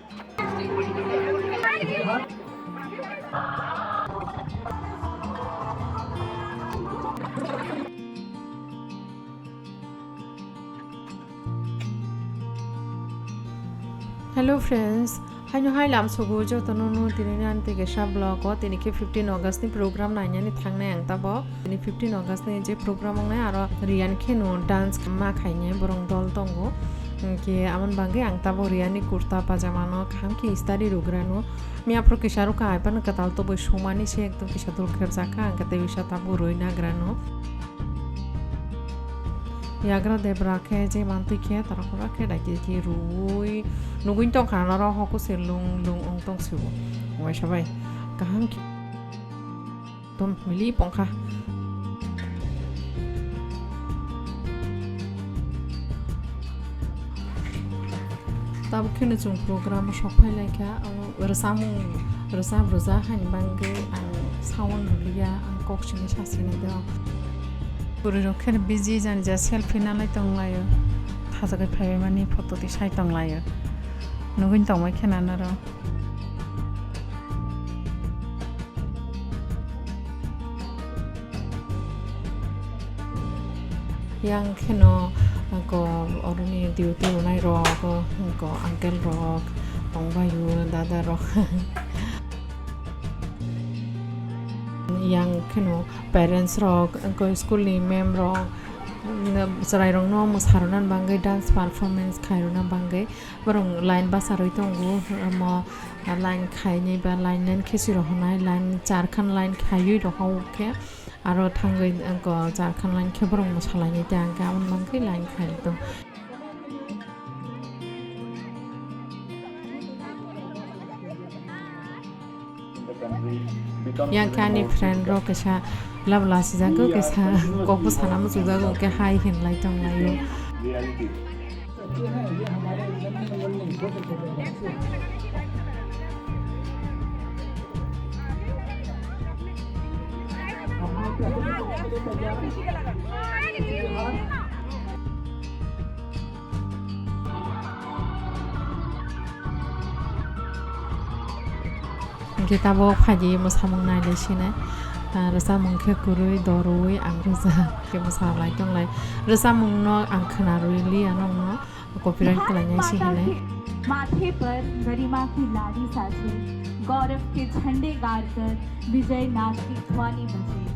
Hello friends, hanya hai lam sogo jo tonono tininan tege sha blog o tinike 15 August ni program nanya ni thangna yang tabo tini 15 August ni je program ong na aro rian kheno dance ma khaine borong dol tongo ke amon bange ang tabo rian ni kurta pajama no kham ki study rograno mi apro ke sharu ka aipan katal to boi somani se ekdom ki shatul kheb jaka ang kate bisa tabo roina grano yagra debra ke je mantu ke tarakora ke daki ki rui nuguin tong khana ro hoku se lung ong tong su oi sabai kaham ki tom mili pongkha tab khine chung program shophai laika resam roza han bange ang sound rulia ang kokchini sasine da Puri rokhene busy jan ja selfie nalai tonglayo thajagai phai mani photo ti sai tonglayo nuguin tongmai khena na ro yang kheno ko orni duty nai ro ko uncle ro tongbayu dada ro yang kheno parents rock ko school ni mem rock sarai rong no musaronan bangai dance performance khairona bangai borong line basaroi tongo mo line khaini ba line nen khesi rohonai line charkhan line khayui rohau ke aro thangai ko charkhan line khe borong musalani tang ga amon bangai line khai to yang kani friend ro kesa labla si jago kesa kopu sana mu jago ke hai hin lai tong lai kita bawa pagi musamung nai lesine rasa mungke kurui dorui angruza ke musalai tong lai rasa mungno angkhnarui li anong no copyright kalanya si hine माथे पर गरिमा की लाड़ी साजे गौरव के झंडे गाड़कर विजय नाथ की ध्वनि बजे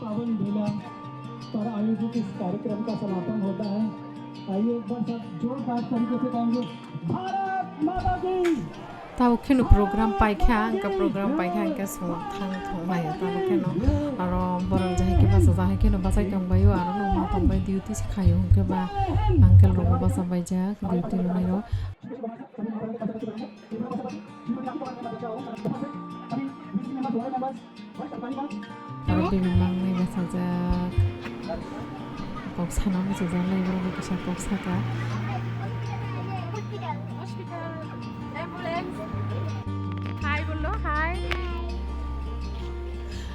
पावन बेला पर आयोजित इस कार्यक्रम का समापन होता है आइए एक बार सब जोरदार तरीके से कहेंगे भारत माता की tau khenu program pai kha angka program pai kha angka so thang thong mai tau khenu aro borong jai ke basa jai khenu basai tong bayo aro no ma tong bai duty sikhayo ke ba uncle ro basa bai ja duty no mai ro aro bimang mai basa ja kok sana ma ja lai ro ke sa kok sa ka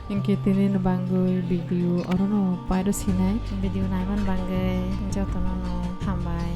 yang kita ni banggai video orang no pai do sinai video nai man banggai jauh tanah no tambai